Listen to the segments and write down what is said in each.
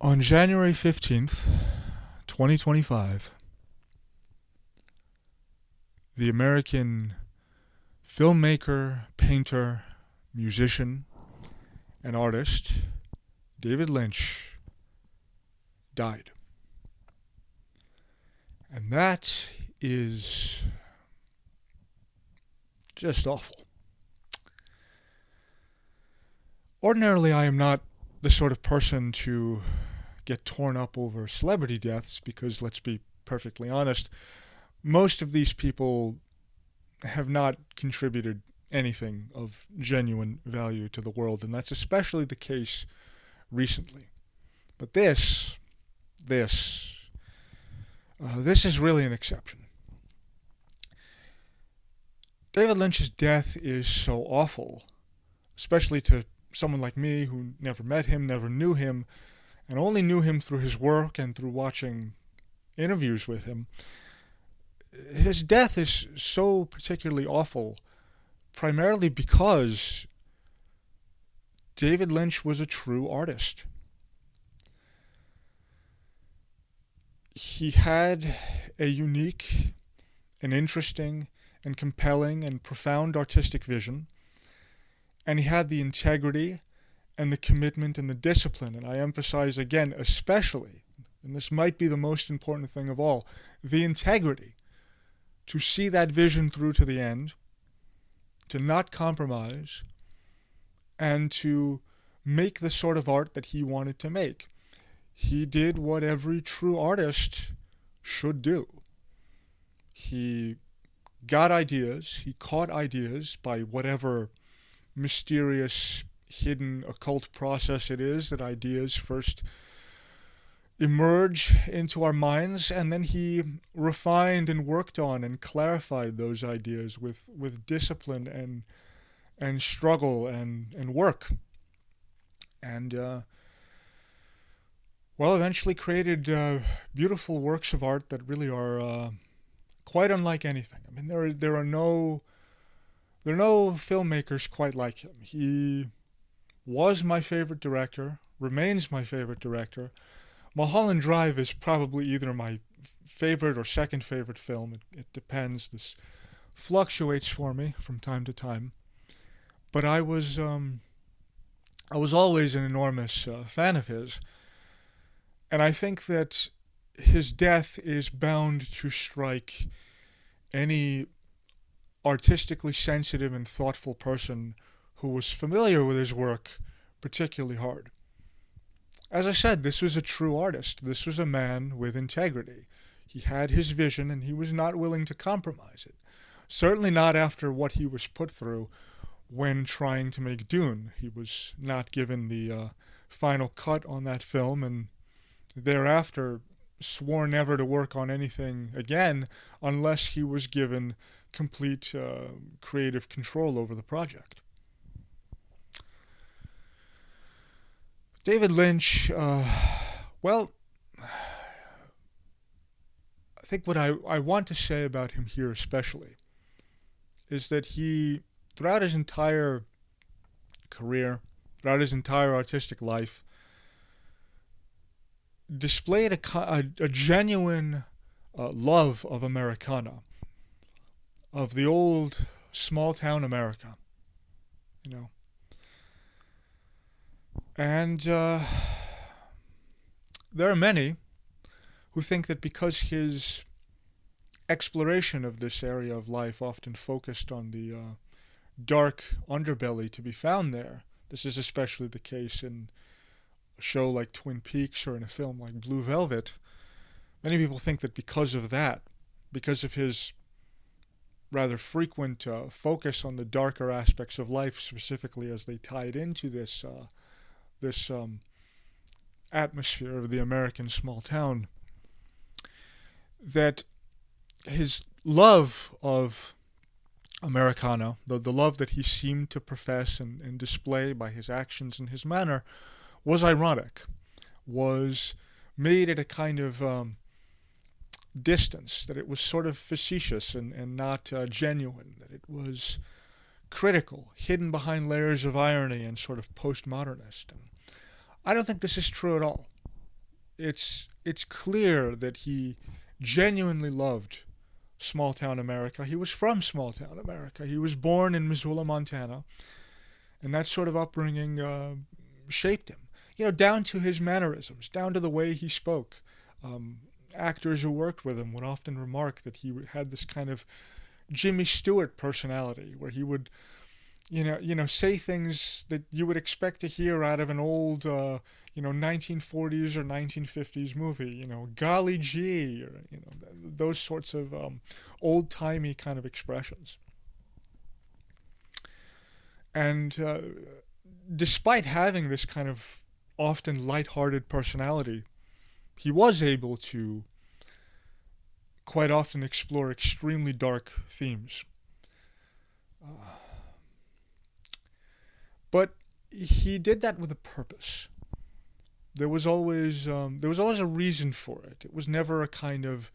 On January 15th, 2025, the American filmmaker, painter, musician, and artist David Lynch died. And that is just awful. Ordinarily, I am not the sort of person to get torn up over celebrity deaths because, let's be perfectly honest, most of these people have not contributed anything of genuine value to the world, and that's especially the case recently. But this is really an exception. David Lynch's death is so awful, especially to someone like me who never met him, never knew him, and only knew him through his work and through watching interviews with him. His death is so particularly awful, primarily because David Lynch was a true artist. He had a unique and interesting and compelling and profound artistic vision, and he had the integrity and the commitment and the discipline, and I emphasize again, especially, and this might be the most important thing of all, the integrity to see that vision through to the end, to not compromise, and to make the sort of art that he wanted to make. He did what every true artist should do. He got ideas, he caught ideas by whatever mysterious, hidden, occult process it is that ideas first emerge into our minds, and then he refined and worked on and clarified those ideas with discipline and struggle and work. And eventually created beautiful works of art that really are quite unlike anything. I mean, there are no filmmakers quite like him. He was my favorite director, remains my favorite director. Mulholland Drive is probably either my favorite or second favorite film. It depends. This fluctuates for me from time to time. But I was always an enormous fan of his. And I think that his death is bound to strike any artistically sensitive and thoughtful person who was familiar with his work particularly hard. As I said, this was a true artist. This was a man with integrity. He had his vision and he was not willing to compromise it. Certainly not after what he was put through when trying to make Dune. He was not given the final cut on that film, and thereafter swore never to work on anything again unless he was given complete creative control over the project. David Lynch, I think what I want to say about him here especially is that he, throughout his entire career, throughout his entire artistic life, displayed a genuine love of Americana, of the old small-town America, you know. And there are many who think that because his exploration of this area of life often focused on the dark underbelly to be found there, this is especially the case in a show like Twin Peaks or in a film like Blue Velvet, many people think that because of that, because of his rather frequent focus on the darker aspects of life, specifically as they tied into this atmosphere of the American small town, that his love of Americana, the love that he seemed to profess and display by his actions and his manner, was ironic, was made at a kind of distance, that it was sort of facetious and not genuine, that it was critical, hidden behind layers of irony and sort of postmodernist. And I don't think this is true at all. it's clear that he genuinely loved small town America. He was from small town America. He was born in Missoula, Montana, and that sort of upbringing shaped him. Down to his mannerisms, down to the way he spoke. Um, Actors who worked with him would often remark that he had this kind of Jimmy Stewart personality, where he would, say things that you would expect to hear out of an old, 1940s or 1950s movie. Golly gee, or those sorts of old-timey kind of expressions. And despite having this kind of often light-hearted personality, he was able to quite often explore extremely dark themes. But he did that with a purpose. There was always a reason for it. It was never a kind of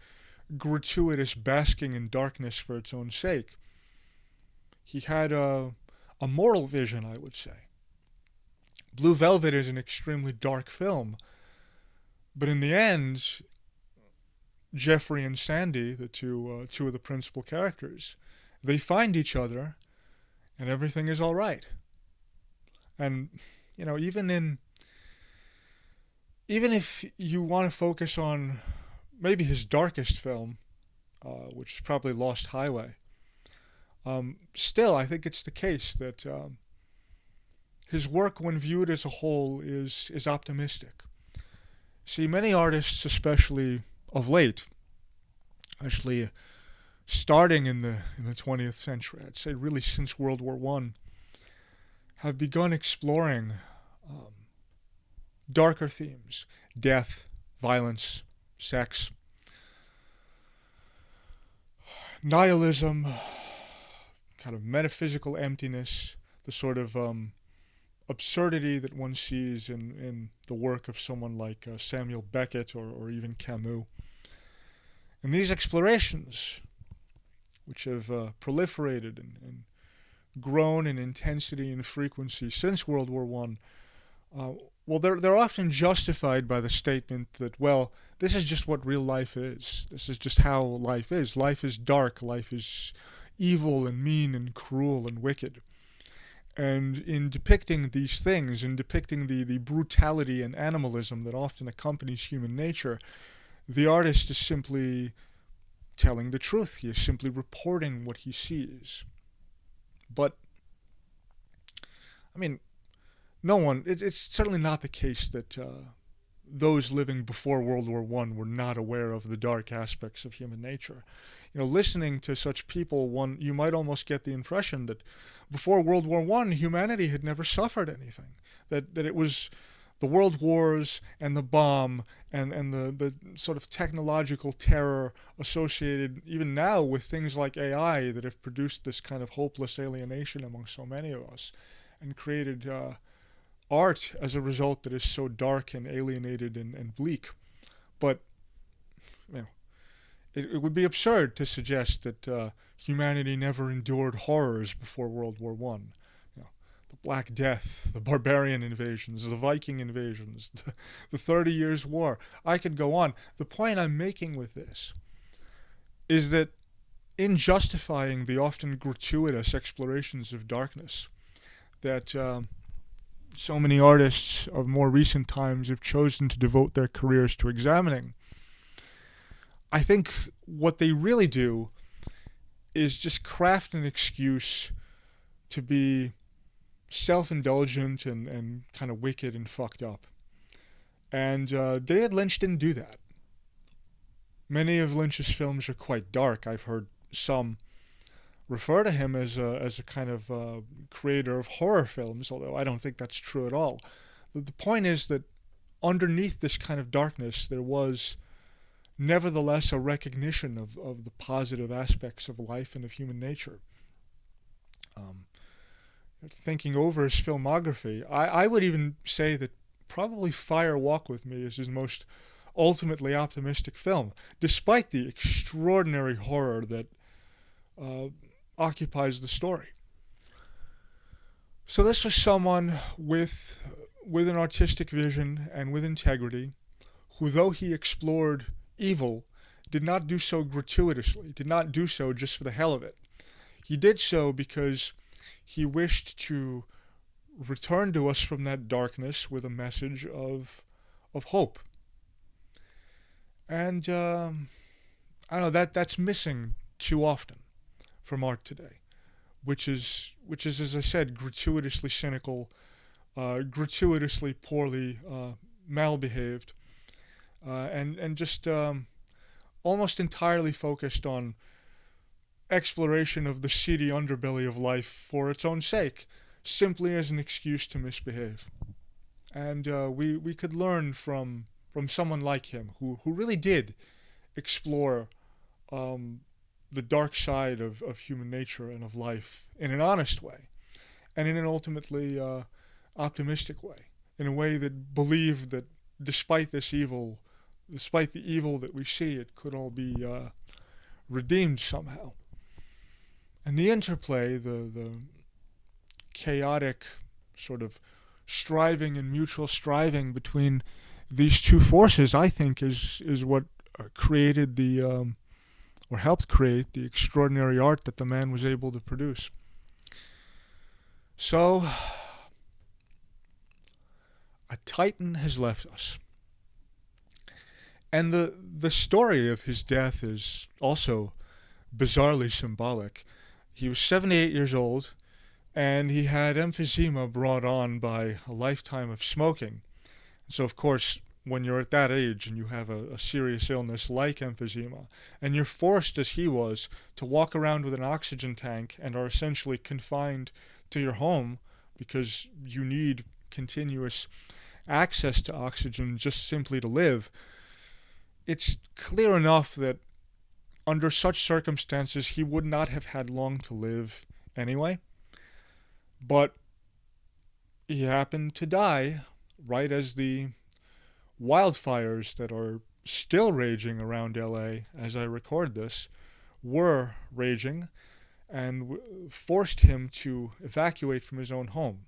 gratuitous basking in darkness for its own sake. He had a moral vision, I would say. Blue Velvet is an extremely dark film, but in the end, Jeffrey and Sandy, the two of the principal characters, they find each other, and everything is all right. And even if you want to focus on maybe his darkest film, which is probably Lost Highway, still I think it's the case that his work, when viewed as a whole, is optimistic. See, many artists, especially of late, actually starting in the 20th century, I'd say really since World War I, have begun exploring darker themes: death, violence, sex, nihilism, kind of metaphysical emptiness, the sort of absurdity that one sees in the work of someone like Samuel Beckett or even Camus. And these explorations, which have proliferated and grown in intensity and frequency since World War I, they're often justified by the statement that, well, this is just what real life is. This is just how life is. Life is dark. Life is evil and mean and cruel and wicked. And in depicting these things, in depicting the brutality and animalism that often accompanies human nature, the artist is simply telling the truth. He is simply reporting what he sees. But, I mean, it's certainly not the case that those living before World War I were not aware of the dark aspects of human nature. Listening to such people, you might almost get the impression that before World War I, humanity had never suffered anything. That it was the world wars and the bomb and the sort of technological terror associated even now with things like AI that have produced this kind of hopeless alienation among so many of us and created art as a result that is so dark and alienated and bleak. But it would be absurd to suggest that humanity never endured horrors before World War I. The Black Death, the barbarian invasions, the Viking invasions, the 30 Years' War. I could go on. The point I'm making with this is that in justifying the often gratuitous explorations of darkness that so many artists of more recent times have chosen to devote their careers to examining, I think what they really do is just craft an excuse to be self-indulgent and kind of wicked and fucked up. And David Lynch didn't do that. Many of Lynch's films are quite dark. I've heard some refer to him as a kind of creator of horror films, although I don't think that's true at all. The point is that underneath this kind of darkness, there was nevertheless a recognition of the positive aspects of life and of human nature. Thinking over his filmography, I would even say that probably Fire Walk With Me is his most ultimately optimistic film, despite the extraordinary horror that occupies the story. So this was someone with an artistic vision and with integrity who, though he explored evil, did not do so gratuitously, did not do so just for the hell of it. He did so because he wished to return to us from that darkness with a message of hope. And I don't know, that's missing too often from art today, which is, as I said, gratuitously cynical, gratuitously poorly malbehaved, and just almost entirely focused on exploration of the seedy underbelly of life for its own sake, simply as an excuse to misbehave. And we could learn from someone like him who really did explore the dark side of human nature and of life in an honest way, and in an ultimately optimistic way, in a way that believed that despite this evil, despite the evil that we see, it could all be redeemed somehow. And the interplay, the chaotic sort of striving and mutual striving between these two forces, I think, is what created the or helped create the extraordinary art that the man was able to produce. So, a titan has left us. And the story of his death is also bizarrely symbolic. He was 78 years old, and he had emphysema brought on by a lifetime of smoking. So, of course, when you're at that age and you have a serious illness like emphysema, and you're forced, as he was, to walk around with an oxygen tank and are essentially confined to your home because you need continuous access to oxygen just simply to live, it's clear enough that under such circumstances he would not have had long to live anyway. But he happened to die right as the wildfires that are still raging around LA as I record this were raging, and forced him to evacuate from his own home.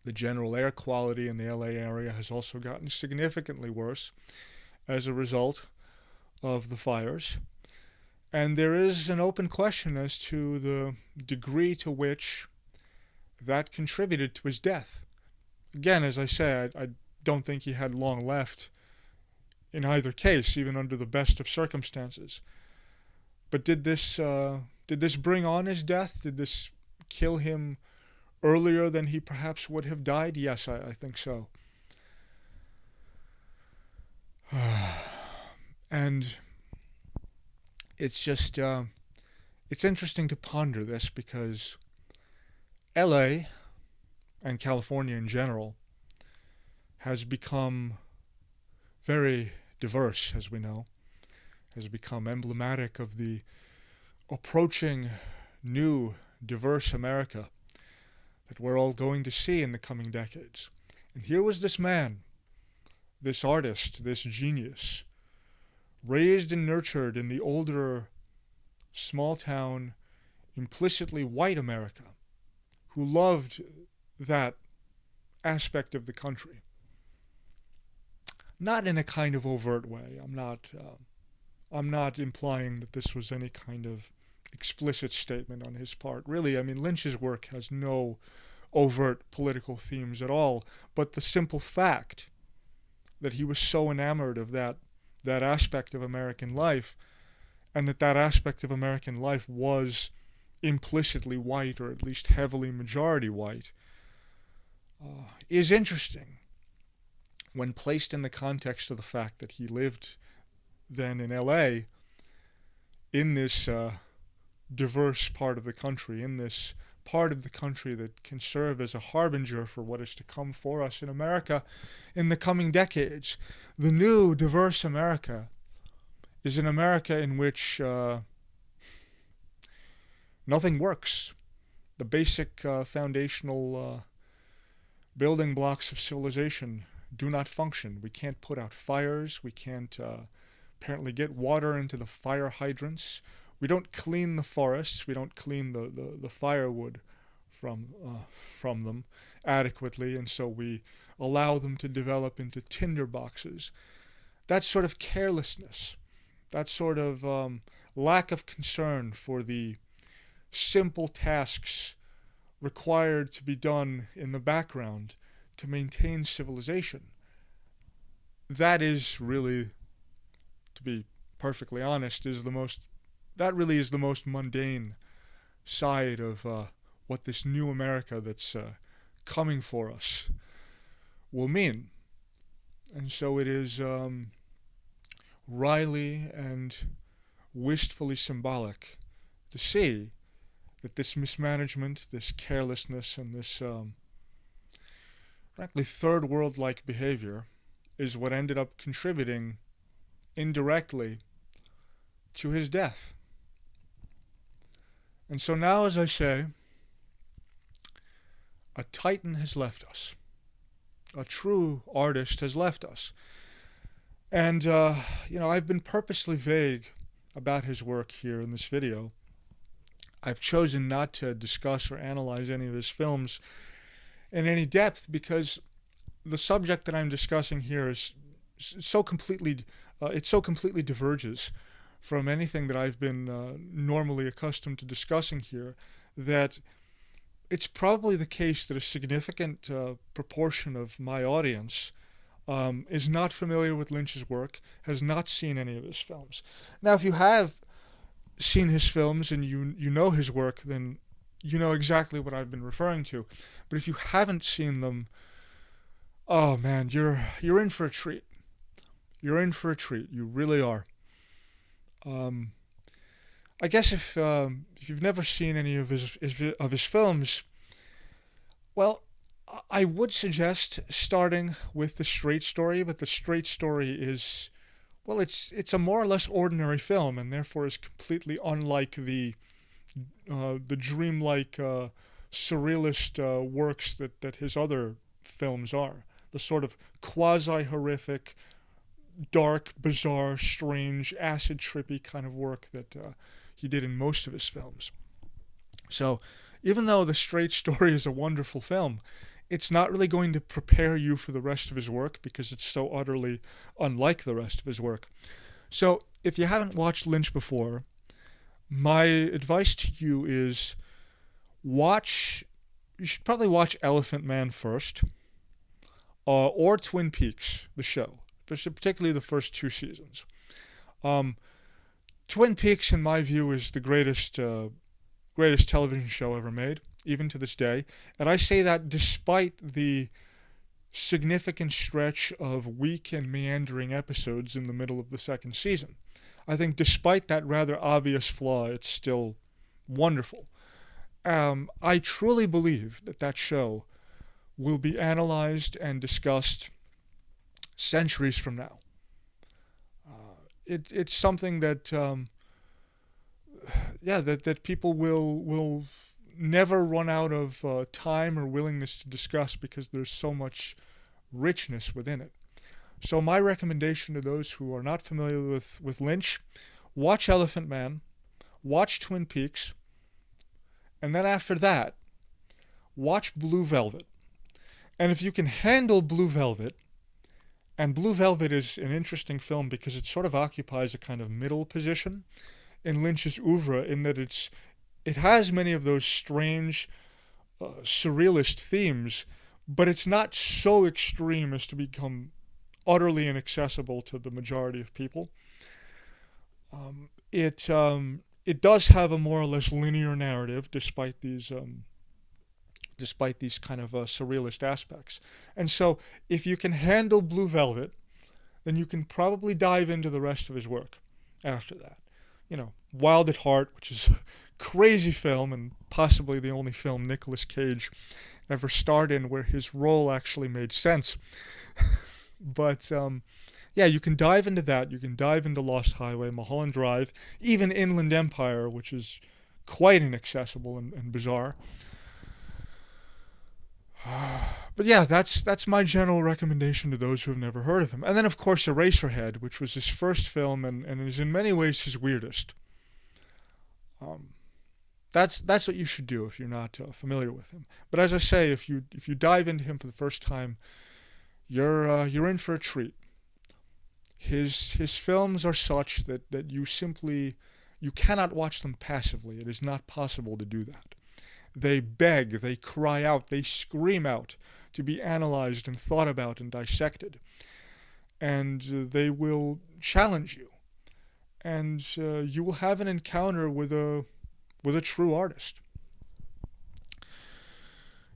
The general air quality in the LA area has also gotten significantly worse as a result of the fires. And there is an open question as to the degree to which that contributed to his death. Again, as I said, I don't think he had long left in either case, even under the best of circumstances. But did this bring on his death? Did this kill him earlier than he perhaps would have died? Yes, I think so. And it's just, it's interesting to ponder this because LA and California in general has become very diverse, as we know, has become emblematic of the approaching new diverse America that we're all going to see in the coming decades. And here was this man, this artist, this genius, raised and nurtured in the older, small-town, implicitly white America, who loved that aspect of the country. Not in a kind of overt way. I'm not implying that this was any kind of explicit statement on his part. Really, I mean, Lynch's work has no overt political themes at all, but the simple fact that he was so enamored of that aspect of American life, and that aspect of American life was implicitly white, or at least heavily majority white, is interesting when placed in the context of the fact that he lived then in LA, in this diverse part of the country, in this part of the country that can serve as a harbinger for what is to come for us in America in the coming decades. The new diverse America is an America in which nothing works. The basic foundational building blocks of civilization do not function. We can't put out fires. We can't apparently get water into the fire hydrants. We don't clean the forests. We don't clean the firewood from them adequately, and so we allow them to develop into tinder boxes. that sort of carelessness, that sort of lack of concern for the simple tasks required to be done in the background to maintain civilization. That is really, to be perfectly honest, that really is the most mundane side of what this new America that's coming for us will mean. And so it is wryly and wistfully symbolic to see that this mismanagement, this carelessness, and this frankly third world-like behavior is what ended up contributing indirectly to his death. And so now, as I say, a titan has left us. A true artist has left us. And, I've been purposely vague about his work here in this video. I've chosen not to discuss or analyze any of his films in any depth because the subject that I'm discussing here is so completely diverges from anything that I've been normally accustomed to discussing here that it's probably the case that a significant proportion of my audience is not familiar with Lynch's work, has not seen any of his films. Now, if you have seen his films and you know his work, then you know exactly what I've been referring to. But if you haven't seen them, oh man, you're in for a treat. You're in for a treat. You really are. I guess if you've never seen any of his films, well, I would suggest starting with The Straight Story, but The Straight Story is, well, it's a more or less ordinary film, and therefore is completely unlike the dreamlike surrealist works that his other films are. The sort of quasi-horrific, dark, bizarre, strange, acid-trippy kind of work that he did in most of his films. So, even though The Straight Story is a wonderful film, it's not really going to prepare you for the rest of his work because it's so utterly unlike the rest of his work. So, if you haven't watched Lynch before, my advice to you is you should probably watch Elephant Man first, or Twin Peaks, the show, particularly the first 2 seasons. Twin Peaks, in my view, is the greatest television show ever made, even to this day. And I say that despite the significant stretch of weak and meandering episodes in the middle of the 2nd season. I think despite that rather obvious flaw, it's still wonderful. I truly believe that show will be analyzed and discussed centuries from now. It's something that that people will never run out of time or willingness to discuss because there's so much richness within it. So my recommendation to those who are not familiar with Lynch, watch Elephant Man, watch Twin Peaks, and then after that, watch Blue Velvet. And if you can handle Blue Velvet, and Blue Velvet is an interesting film because it sort of occupies a kind of middle position in Lynch's oeuvre in that it has many of those strange surrealist themes, but it's not so extreme as to become utterly inaccessible to the majority of people. It does have a more or less linear narrative despite these kind of surrealist aspects. And so if you can handle Blue Velvet, then you can probably dive into the rest of his work after that. Wild at Heart, which is a crazy film and possibly the only film Nicolas Cage ever starred in where his role actually made sense. But you can dive into that. You can dive into Lost Highway, Mulholland Drive, even Inland Empire, which is quite inaccessible and bizarre. But yeah, that's my general recommendation to those who have never heard of him. And then, of course, Eraserhead, which was his first film and is in many ways his weirdest. That's what you should do if you're not familiar with him. But as I say, if you dive into him for the first time, you're in for a treat. His films are such that you cannot watch them passively. It is not possible to do that. They beg, they cry out, they scream out to be analyzed and thought about and dissected. And they will challenge you. And you will have an encounter with a true artist.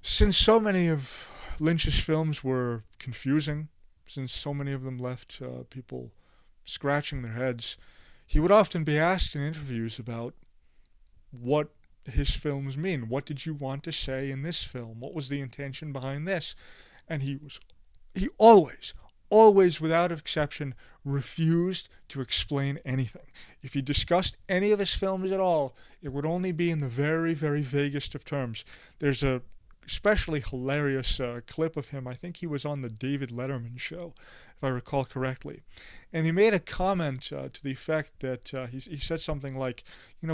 Since so many of Lynch's films were confusing, since so many of them left people scratching their heads, he would often be asked in interviews about what his films mean. What did you want to say in this film? What was the intention behind this? And he always, without exception, refused to explain anything. If he discussed any of his films at all, it would only be in the very, very vaguest of terms. There's a especially hilarious clip of him. I think he was on the David Letterman show, if I recall correctly. And he made a comment to the effect that he said something like,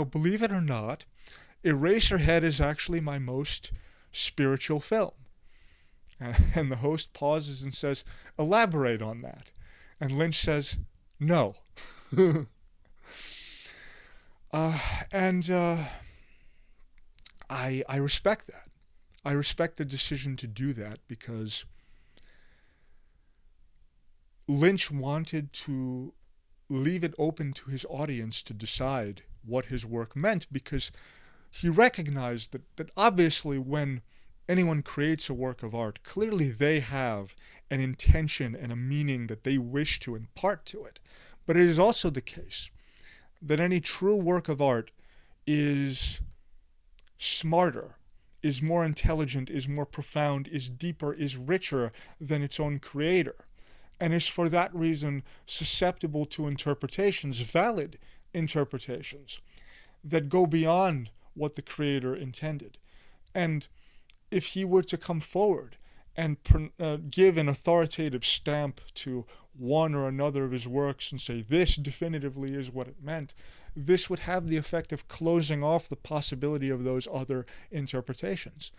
believe it or not, Eraserhead is actually my most spiritual film. And the host pauses and says, elaborate on that. And Lynch says, no. I respect that. I respect the decision to do that because Lynch wanted to leave it open to his audience to decide what his work meant, because he recognized that obviously when anyone creates a work of art, clearly they have an intention and a meaning that they wish to impart to it. But it is also the case that any true work of art is smarter, is more intelligent, is more profound, is deeper, is richer than its own creator, and is for that reason susceptible to interpretations, valid interpretations, that go beyond what the creator intended. And if he were to come forward and give an authoritative stamp to one or another of his works and say, this definitively is what it meant, this would have the effect of closing off the possibility of those other interpretations.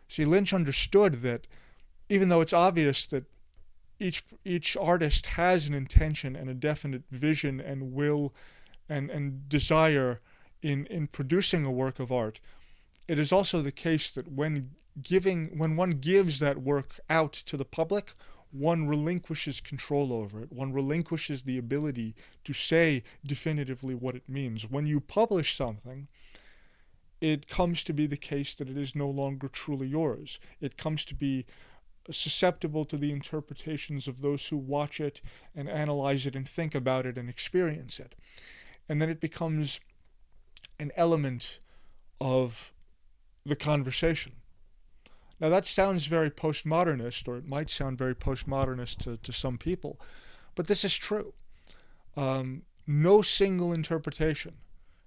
See, Lynch understood that even though it's obvious that each artist has an intention and a definite vision and will and desire in producing a work of art, it is also the case that when one gives that work out to the public, one relinquishes control over it. One relinquishes the ability to say definitively what it means. When you publish something, it comes to be the case that it is no longer truly yours. It comes to be susceptible to the interpretations of those who watch it and analyze it and think about it and experience it. And then it becomes an element of the conversation. Now that sounds very postmodernist, or it might sound very postmodernist to some people, but this is true. No single interpretation,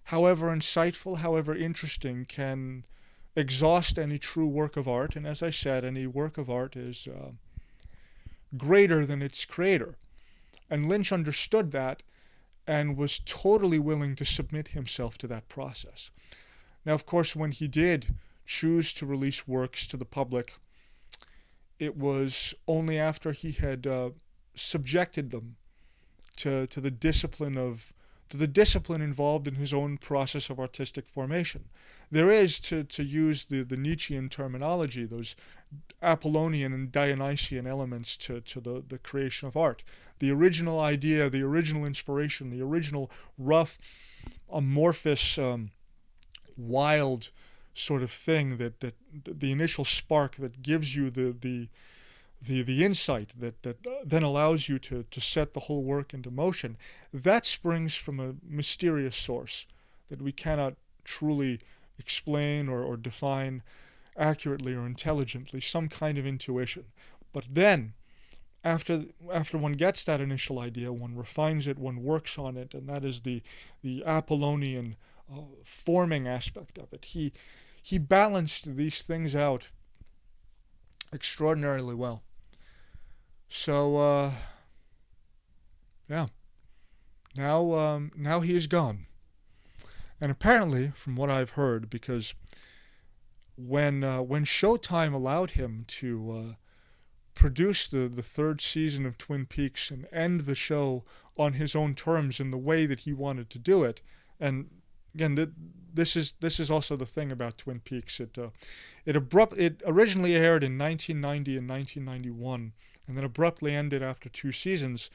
however insightful, however interesting, can exhaust any true work of art. And as I said, any work of art is greater than its creator. And Lynch understood that and was totally willing to submit himself to that process. Now, of course, when he did choose to release works to the public, it was only after he had subjected them to the discipline involved in his own process of artistic formation. There is, to use the Nietzschean terminology, those Apollonian and Dionysian elements to the creation of art. The original idea, the original inspiration, the original rough, amorphous, wild sort of thing that the initial spark that gives you the insight that then allows you to set the whole work into motion, that springs from a mysterious source that we cannot truly explain or define accurately or intelligently, some kind of intuition. But then, after one gets that initial idea, one refines it, one works on it, and that is the Apollonian forming aspect of it. He balanced these things out extraordinarily well. So, yeah. Now he is gone. And apparently, from what I've heard, because when Showtime allowed him to produce the third season of Twin Peaks and end the show on his own terms in the way that he wanted to do it. And again, this is also the thing about Twin Peaks. It originally aired in 1990 and 1991, and then abruptly ended after 2 seasons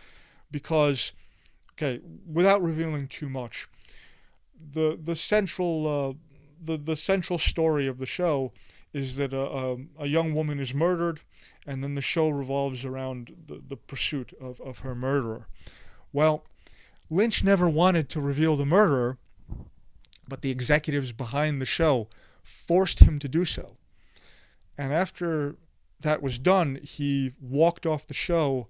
because, okay, without revealing too much, the central story of the show is that a young woman is murdered, and then the show revolves around the pursuit of her murderer. Well, Lynch never wanted to reveal the murderer, but the executives behind the show forced him to do so. And after that was done, he walked off the show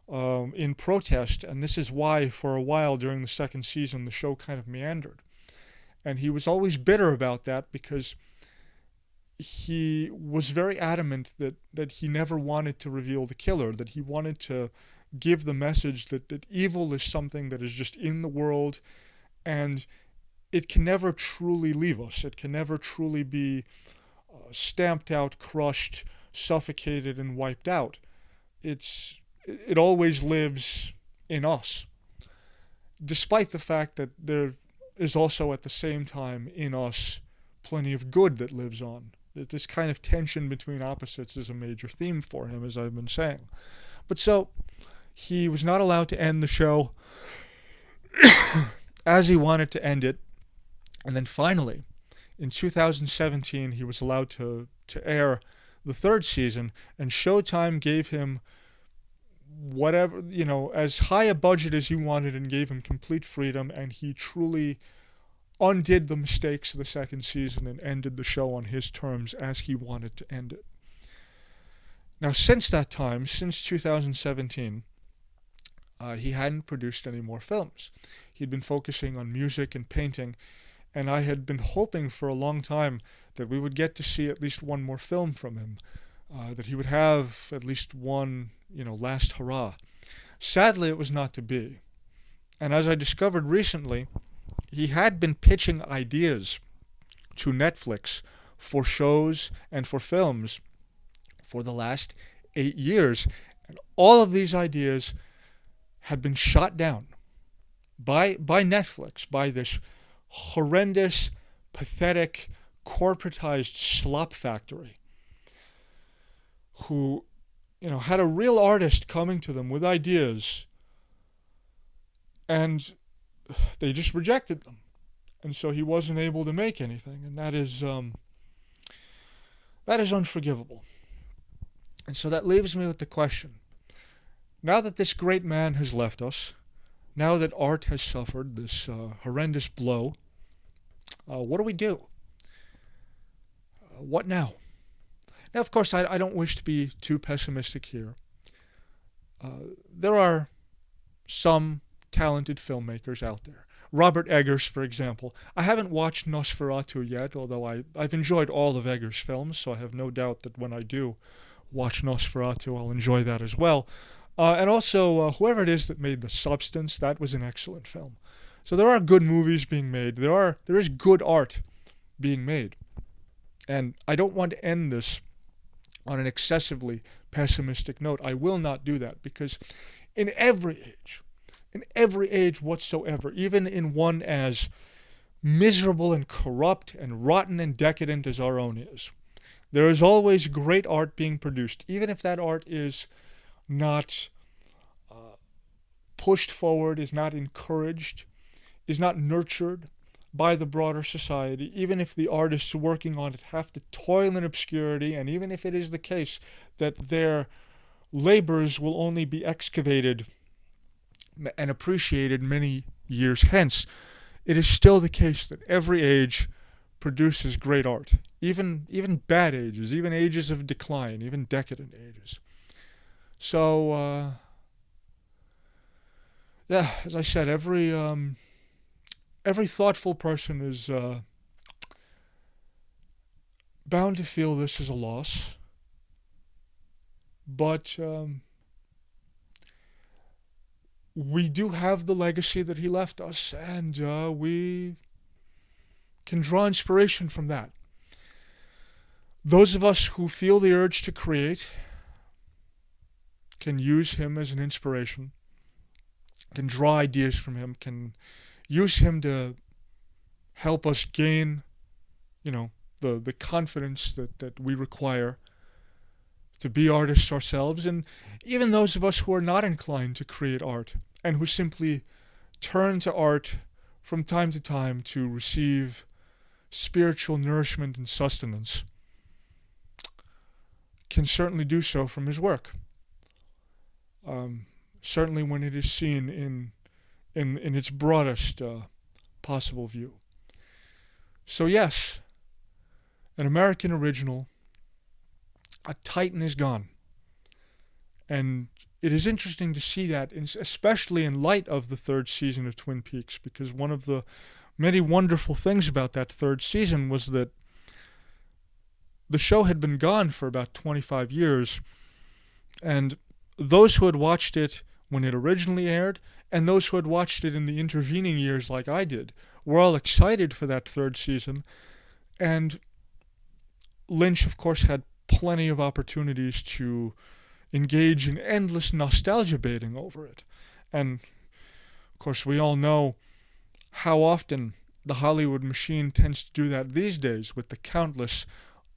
in protest, and this is why for a while during the second season the show kind of meandered. And he was always bitter about that because he was very adamant that he never wanted to reveal the killer, that he wanted to give the message that evil is something that is just in the world, and it can never truly leave us. It can never truly be stamped out, crushed, suffocated, and wiped out. It always lives in us, despite the fact that there is also at the same time in us plenty of good that lives on. That this kind of tension between opposites is a major theme for him, as I've been saying. But so he was not allowed to end the show as he wanted to end it. And then finally, in 2017, he was allowed to air the third season, and Showtime gave him whatever, as high a budget as he wanted and gave him complete freedom, and he truly undid the mistakes of the second season and ended the show on his terms as he wanted to end it. Now, since that time, since 2017, he hadn't produced any more films. He'd been focusing on music and painting, and I had been hoping for a long time that we would get to see at least one more film from him, that he would have at least one, last hurrah. Sadly, it was not to be. And as I discovered recently, he had been pitching ideas to Netflix for shows and for films for the last 8 years. And all of these ideas had been shot down by Netflix, by this horrendous, pathetic, corporatized slop factory who, had a real artist coming to them with ideas, and they just rejected them. And so he wasn't able to make anything, and that is unforgivable. And so that leaves me with the question: now that this great man has left us, now that art has suffered this horrendous blow, what do we do? What now? Now, of course, I don't wish to be too pessimistic here. There are some talented filmmakers out there. Robert Eggers, for example. I haven't watched Nosferatu yet, although I've enjoyed all of Eggers' films, so I have no doubt that when I do watch Nosferatu, I'll enjoy that as well. And also, whoever it is that made The Substance, that was an excellent film. So there are good movies being made. There is good art being made. And I don't want to end this on an excessively pessimistic note. I will not do that, because in every age whatsoever, even in one as miserable and corrupt and rotten and decadent as our own is, there is always great art being produced, even if that art is not pushed forward, is not encouraged, is not nurtured by the broader society, even if the artists working on it have to toil in obscurity, and even if it is the case that their labors will only be excavated and appreciated many years hence, it is still the case that every age produces great art, even bad ages, even ages of decline, even decadent ages. So, as I said, every thoughtful person is bound to feel this is a loss, but we do have the legacy that he left us, and we can draw inspiration from that. Those of us who feel the urge to create, can use him as an inspiration, can draw ideas from him, can use him to help us gain, the confidence that we require to be artists ourselves, and even those of us who are not inclined to create art and who simply turn to art from time to time to receive spiritual nourishment and sustenance, can certainly do so from his work. Certainly when it is seen in its broadest possible view. So yes, an American original, a titan is gone. And it is interesting to see that, especially in light of the third season of Twin Peaks, because one of the many wonderful things about that third season was that the show had been gone for about 25 years, and those who had watched it when it originally aired, and those who had watched it in the intervening years like I did, were all excited for that third season. And Lynch, of course, had plenty of opportunities to engage in endless nostalgia baiting over it. And, of course, we all know how often the Hollywood machine tends to do that these days with the countless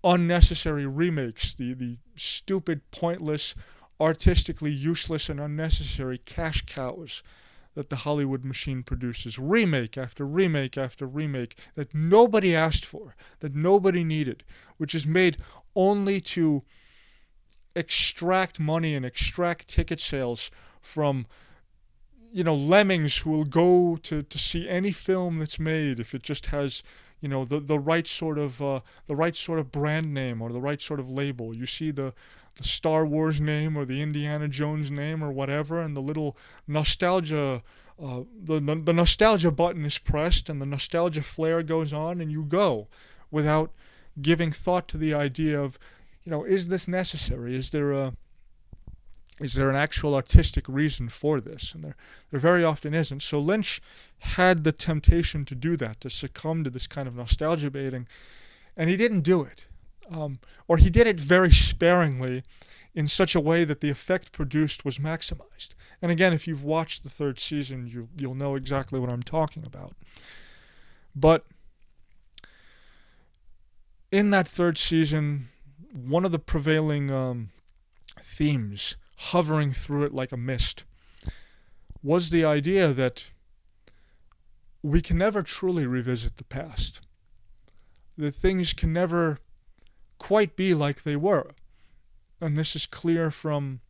unnecessary remakes, the stupid, pointless, artistically useless, and unnecessary cash cows that the Hollywood machine produces. Remake after remake after remake that nobody asked for, that nobody needed, which is made only to extract money and extract ticket sales from lemmings who will go to see any film that's made if it just has the right sort of brand name or the right sort of label. You see the Star Wars name or the Indiana Jones name or whatever, and the little nostalgia the nostalgia button is pressed and the nostalgia flare goes on, and you go without giving thought to the idea of, is this necessary? Is there an actual artistic reason for this? And there very often isn't. So Lynch had the temptation to do that, to succumb to this kind of nostalgia baiting, and he didn't do it. Or he did it very sparingly in such a way that the effect produced was maximized. And again, if you've watched the third season, you'll know exactly what I'm talking about. But in that third season, one of the prevailing themes hovering through it like a mist was the idea that we can never truly revisit the past. That things can never quite be like they were. And this is clear from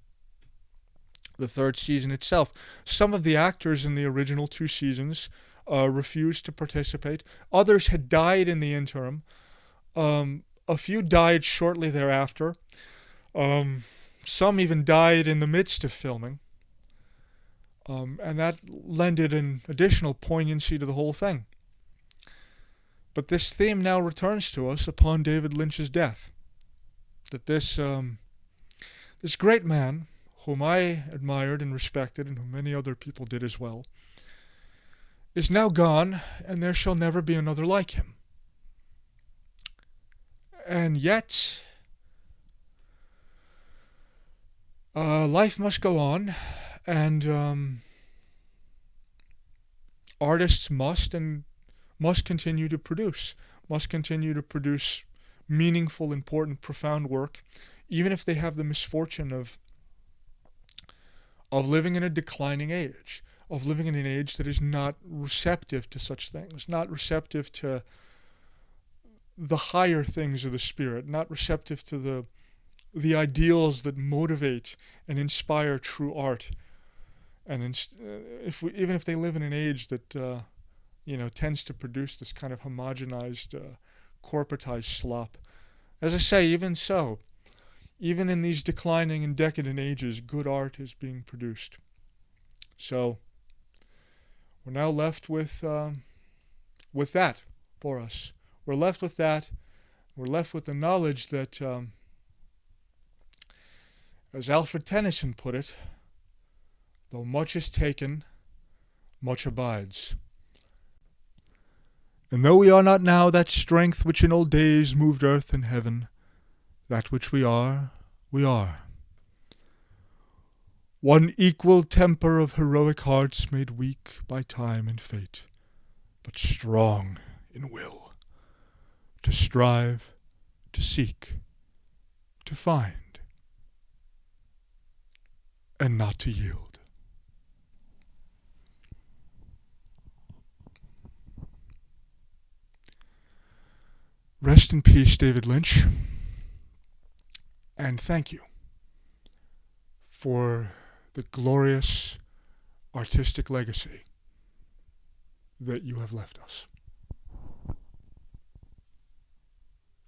the third season itself. Some of the actors in the original two seasons refused to participate. Others had died in the interim. A few died shortly thereafter. Some even died in the midst of filming. And that lended an additional poignancy to the whole thing. But this theme now returns to us upon David Lynch's death. That this great man, whom I admired and respected, and whom many other people did as well, is now gone, and there shall never be another like him. And yet, life must go on, and artists must continue to produce meaningful, important, profound work, even if they have the misfortune of living in a declining age, of living in an age that is not receptive to such things, not receptive to the higher things of the spirit, not receptive to the ideals that motivate and inspire true art. And even if they live in an age that tends to produce this kind of homogenized, corporatized slop, as I say, even so, even in these declining and decadent ages, good art is being produced. So we're now left with that for us. We're left with that. We're left with the knowledge that, as Alfred Tennyson put it, though much is taken, much abides. And though we are not now that strength which in old days moved earth and heaven, that which we are, we are. one equal temper of heroic hearts made weak by time and fate, but strong in will, to strive, to seek, to find, and not to yield. Rest in peace, David Lynch, and thank you for the glorious artistic legacy that you have left us.